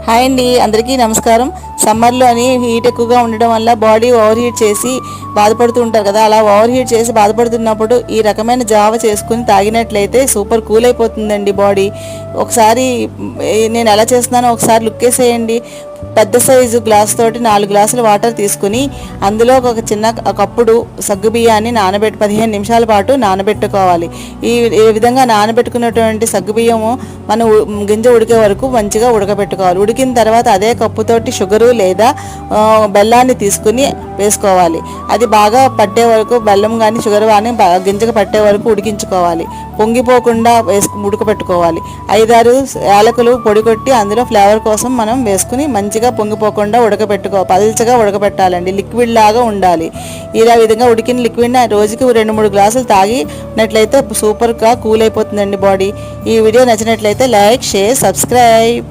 Hi అండి, అందరికీ నమస్కారం. సమ్మర్లో అని హీట్ ఎక్కువగా ఉండడం వల్ల బాడీ ఓవర్ హీట్ చేసి బాధపడుతూ ఉంటారు కదా. అలా ఓవర్ హీట్ చేసి బాధపడుతున్నప్పుడు ఈ రకమైన జావ చేసుకుని తాగినట్లయితే సూపర్ కూల్ అయిపోతుందండి బాడీ. ఒకసారి నేను ఎలా చేస్తున్నానో ఒకసారి లుక్ వేసేయండి. పెద్ద సైజు గ్లాస్ తోటి 4 గ్లాసుల వాటర్ తీసుకుని అందులో ఒక చిన్న కప్పుడు సగ్గుబియ్యాన్ని 15 నిమిషాల పాటు నానబెట్టుకోవాలి. ఈ విధంగా నానబెట్టుకున్నటువంటి సగ్గుబియ్యము మనం గింజ ఉడికే వరకు మంచిగా ఉడకబెట్టుకోవాలి. ఉడికిన తర్వాత అదే కప్పుతోటి షుగరు లేదా బెల్లాన్ని తీసుకుని వేసుకోవాలి. అది బాగా పట్టే వరకు బెల్లం కానీ షుగర్ కానీ గింజకు పట్టే వరకు ఉడికించుకోవాలి. పొంగిపోకుండా ఉడకబెట్టుకోవాలి. 5-6 యాలకులు పొడి కొట్టి అందులో ఫ్లేవర్ కోసం మనం వేసుకుని మంచిగా పొంగిపోకుండా పల్చగా ఉడకబెట్టాలండి. లిక్విడ్ లాగా ఉండాలి. ఇలా విధంగా ఉడికిన లిక్విడ్ని రోజుకి 2-3 గ్లాసులు తాగినట్లయితే సూపర్గా కూల్ అయిపోతుందండి బాడీ. ఈ వీడియో నచ్చినట్లయితే లైక్, షేర్, సబ్స్క్రైబ్.